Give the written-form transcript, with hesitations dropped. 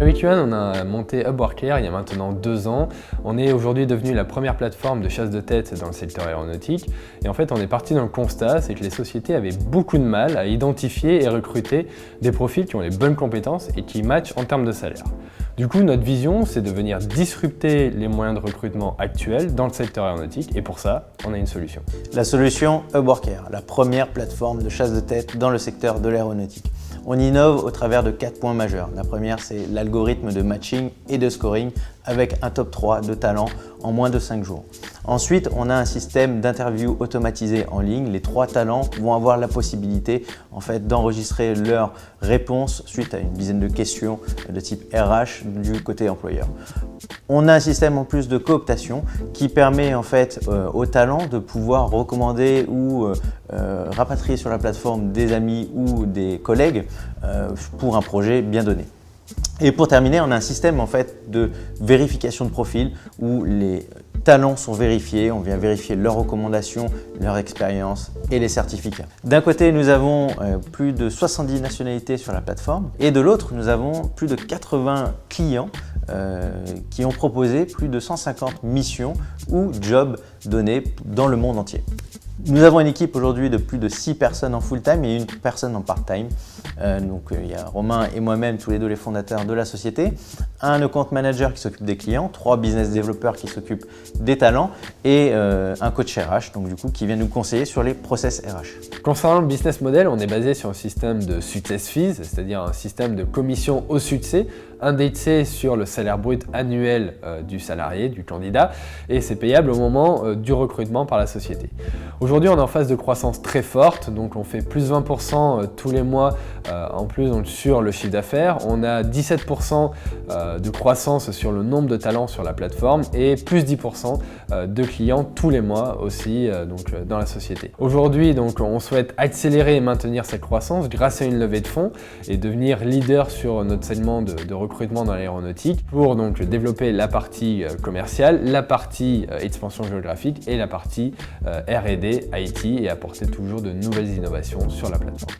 Avec Yuan, on a monté Upworker il y a maintenant 2 ans. On est aujourd'hui devenu la première plateforme de chasse de tête dans le secteur aéronautique. Et en fait, on est parti dans le constat, c'est que les sociétés avaient beaucoup de mal à identifier et recruter des profils qui ont les bonnes compétences et qui matchent en termes de salaire. Du coup, notre vision, c'est de venir disrupter les moyens de recrutement actuels dans le secteur aéronautique. Et pour ça, on a une solution. La solution Upworker, la première plateforme de chasse de tête dans le secteur de l'aéronautique. On innove au travers de 4 points majeurs. La première, c'est l'algorithme de matching et de scoring avec un top 3 de talents en moins de 5 jours. Ensuite, on a un système d'interview automatisé en ligne. Les 3 talents vont avoir la possibilité d'enregistrer leurs réponses suite à une dizaine de questions de type RH du côté employeur. On a un système en plus de cooptation qui permet aux talents de pouvoir recommander ou rapatrier sur la plateforme des amis ou des collègues pour un projet bien donné. Et pour terminer, on a un système de vérification de profil où les talents sont vérifiés, on vient vérifier leurs recommandations, leur expérience et les certificats. D'un côté, nous avons plus de 70 nationalités sur la plateforme et de l'autre, nous avons plus de 80 clients qui ont proposé plus de 150 missions ou jobs donnés dans le monde entier. Nous avons une équipe aujourd'hui de plus de 6 personnes en full-time et 1 personne en part-time. Il y a Romain et moi-même, tous les deux les fondateurs de la société, un account manager qui s'occupe des clients, 3 business développeurs qui s'occupent des talents et un coach RH qui vient nous conseiller sur les process RH. Concernant le business model, on est basé sur un système de success fees, c'est-à-dire un système de commission au succès, indexé sur le salaire brut annuel du salarié, du candidat, et c'est payable au moment du recrutement par la société. Aujourd'hui, on est en phase de croissance très forte, donc on fait plus 20% tous les mois en plus sur le chiffre d'affaires. On a 17% de croissance sur le nombre de talents sur la plateforme et plus 10% de clients tous les mois aussi dans la société. Aujourd'hui, on souhaite accélérer et maintenir cette croissance grâce à une levée de fonds et devenir leader sur notre segment de recrutement dans l'aéronautique pour développer la partie commerciale, la partie expansion géographique et la partie R&D, IT et apporter toujours de nouvelles innovations sur la plateforme.